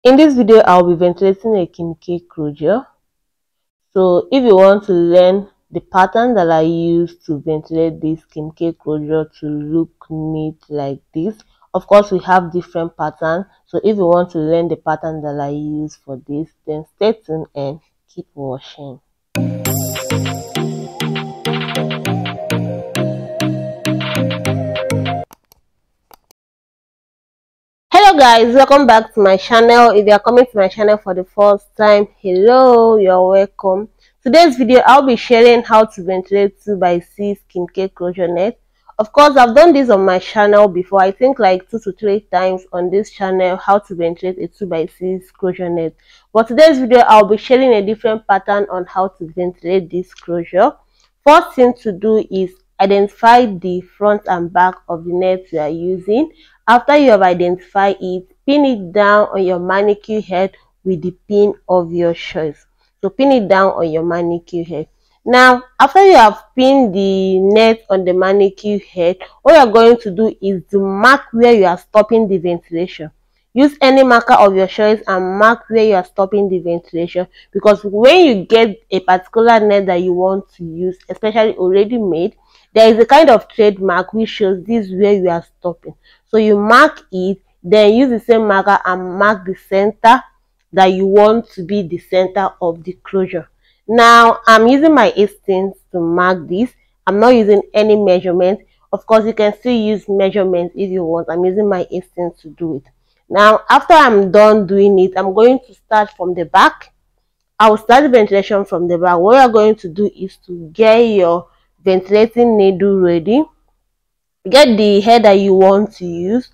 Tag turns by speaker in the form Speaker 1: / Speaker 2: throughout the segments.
Speaker 1: In this video, I'll be ventilating a kimchi closure. So if you want to learn the pattern that I use to ventilate this kimchi closure to look neat like this, of course we have different patterns. So if you want to learn the pattern that I use for this, then stay tuned and keep watching. Hello guys, welcome back to my channel. If you are coming to my channel for the first time, hello, you're welcome. Today's video I'll be sharing how to ventilate 2x6 kimchi closure net. Of course, I've done this on my channel before. I think like 2 to 3 times on this channel, how to ventilate a 2x6 closure net. But today's video I'll be sharing a different pattern on how to ventilate this closure. First thing to do is identify the front and back of the net you are using. After you have identified it, pin it down on your manicure head with the pin of your choice. So pin it down on your manicure head. Now, after you have pinned the net on the manicure head, what you are going to do is to mark where you are stopping the ventilation. Use any marker of your choice and mark where you are stopping the ventilation, because when you get a particular net that you want to use, especially already made, there is a kind of trademark which shows this is where you are stopping. So you mark it, then use the same marker and mark the center that you want to be the center of the closure. Now I'm using my instance to mark this. I'm not using any measurement. Of course, you can still use measurements if you want. I'm using my instance to do it. Now after I'm done doing it, I'm going to start from the back. I will start the ventilation from the back. What you're going to do is to get your ventilating needle ready. Get the hair that you want to use,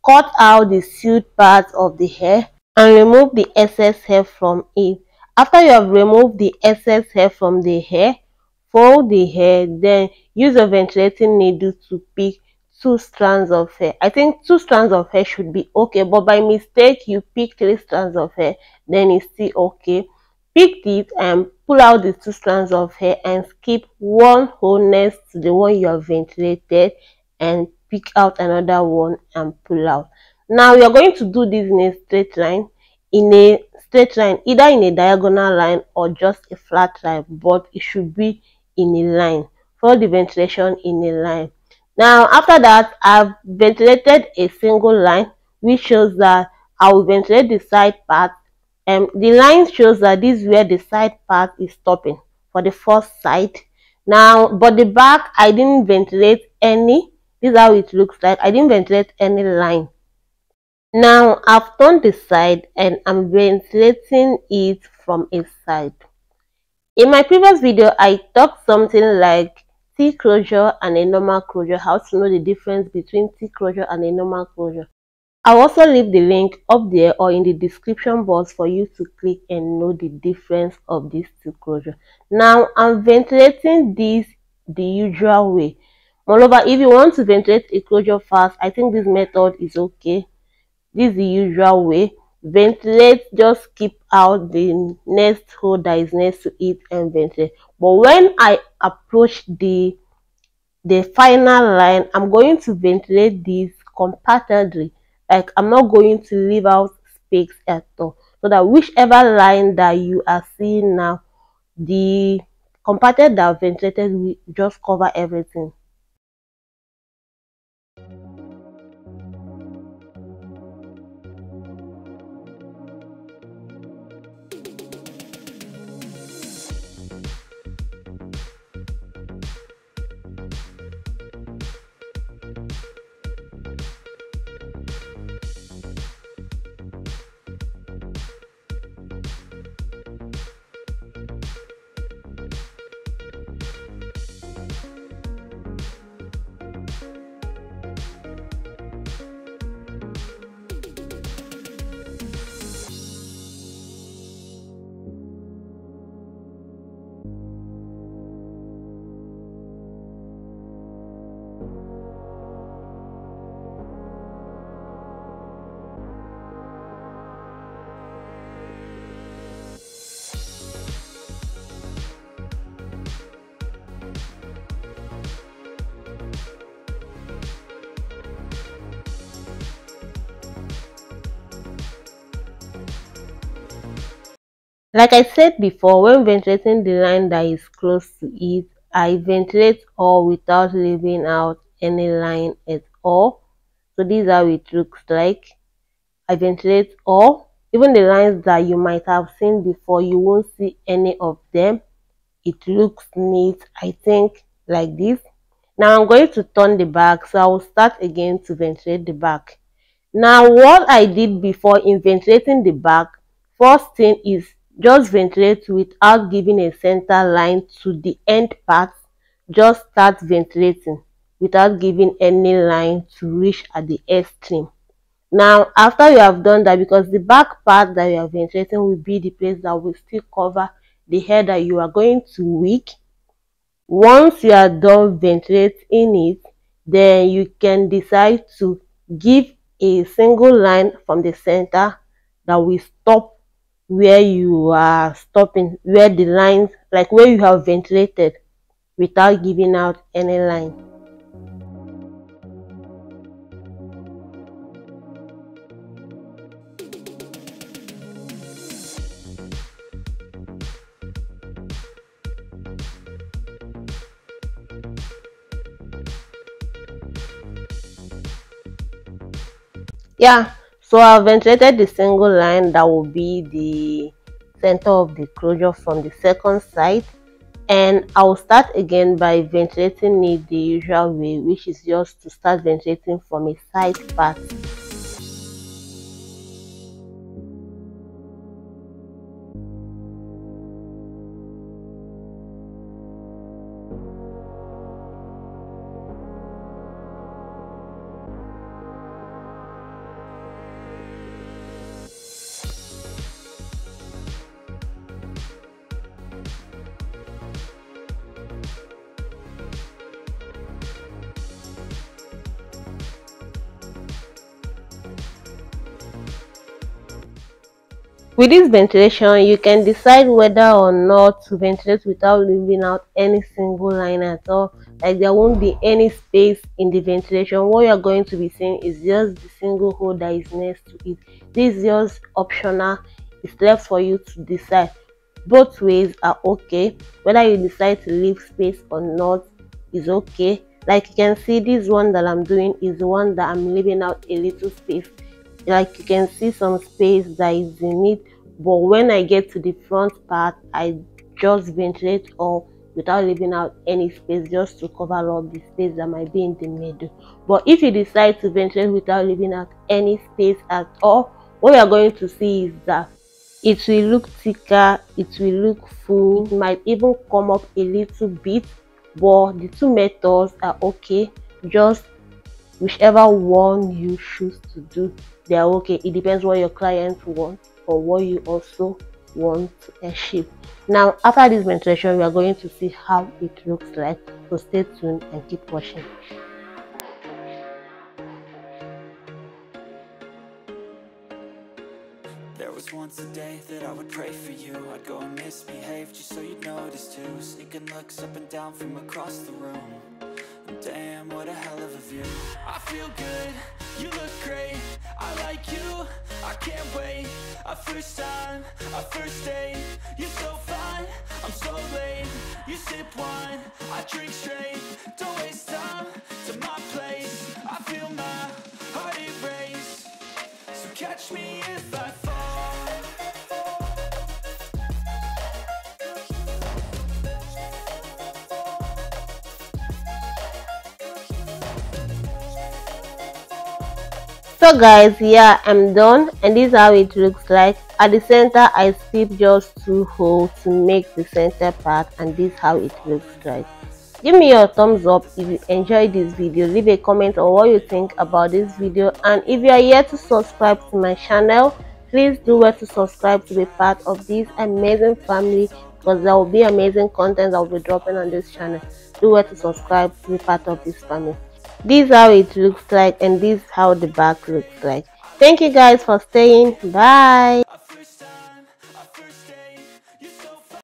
Speaker 1: cut out the sealed part of the hair and remove the excess hair from it. After you have removed the excess hair from the hair, fold the hair, then use a ventilating needle to pick 2 strands of hair. I think 2 strands of hair should be okay, but by mistake you pick 3 strands of hair, then it's still okay. Pick it and pull out the 2 strands of hair and skip one hole next to the one you have ventilated and pick out another one and pull out. Now we are going to do this in a straight line, either in a diagonal line or just a flat line, but it should be in a line. Follow the ventilation in a line. Now after that, I've ventilated a single line which shows that I will ventilate the side part. The line shows that this is where the side part is stopping for the first side. Now but the back I didn't ventilate any. This is how it looks like. I didn't ventilate any line. Now I've turned the side and I'm ventilating it from a side. In my previous video, I talked something like T closure and a normal closure, how to know the difference between T closure and a normal closure. I'll also leave the link up there or in the description box for you to click and know the difference of these 2 closures. Now I'm ventilating this the usual way. Moreover, if you want to ventilate a closure fast, I think this method is okay. This is the usual way. Ventilate, just keep out the next hole that is next to it and ventilate. But when I approach the final line, I'm going to ventilate this compactedly. Like I'm not going to leave out space at all, so that whichever line that you are seeing now, the compacted that I've ventilated will just cover everything. Like I said before, when ventilating the line that is close to it, I ventilate all without leaving out any line at all. So this is how it looks like. I ventilate all, even the lines that you might have seen before, you won't see any of them. It looks neat, I think, like this. Now I'm going to turn the back, so I will start again to ventilate the back. Now what I did before in ventilating the back, first thing is just ventilate without giving a center line to the end part. Just start ventilating without giving any line to reach at the extreme. Now after you have done that, because the back part that you are ventilating will be the place that will still cover the hair that you are going to wig. Once you are done ventilating it, then you can decide to give a single line from the center that will stop where you are stopping, where the lines, like where you have ventilated, without giving out any line. Yeah, so I've ventilated the single line that will be the center of the closure from the second side, and I'll start again by ventilating it the usual way, which is just to start ventilating from a side part. With this ventilation, you can decide whether or not to ventilate without leaving out any single line at all. Like there won't be any space in the ventilation. What you're going to be seeing is just the single hole that is next to it. This is just optional. It's left for you to decide. Both ways are okay. Whether you decide to leave space or not is okay. Like you can see, this one that I'm doing is the one that I'm leaving out a little space. Like you can see some space that is in it, but when I get to the front part, I just ventilate all without leaving out any space, just to cover up the space that might be in the middle. But if you decide to ventilate without leaving out any space at all, what you're going to see is that it will look thicker, it will look full, it might even come up a little bit, but the two methods are okay. Just whichever one you choose to do, they are okay. It depends what your client wants or what you also want to achieve. Now after this ventilation, we are going to see how it looks like, so stay tuned and keep watching.
Speaker 2: There was once a day that I would pray for you. I'd go and misbehave just so you'd notice too. Sneaking looks up and down from across the room. Damn, what a hell of a view. I feel good, you look great, I like you, I can't wait. A first time, a first date, you're so fine, I'm so late. You sip wine, I drink straight, don't waste time to my place. I feel my heart erase, so catch me if I fall.
Speaker 1: So guys, yeah, I'm done, and this is how it looks like. At the center, I skip just 2 holes to make the center part, and this is how it looks like. Give me your thumbs up if you enjoyed this video. Leave a comment on what you think about this video, and if you are yet to subscribe to my channel, please do well to subscribe to be part of this amazing family, because there will be amazing content that will be dropping on this channel. Do well to subscribe to be part of this family. This is how it looks like, and this is how the back looks like. Thank you guys for staying. Bye.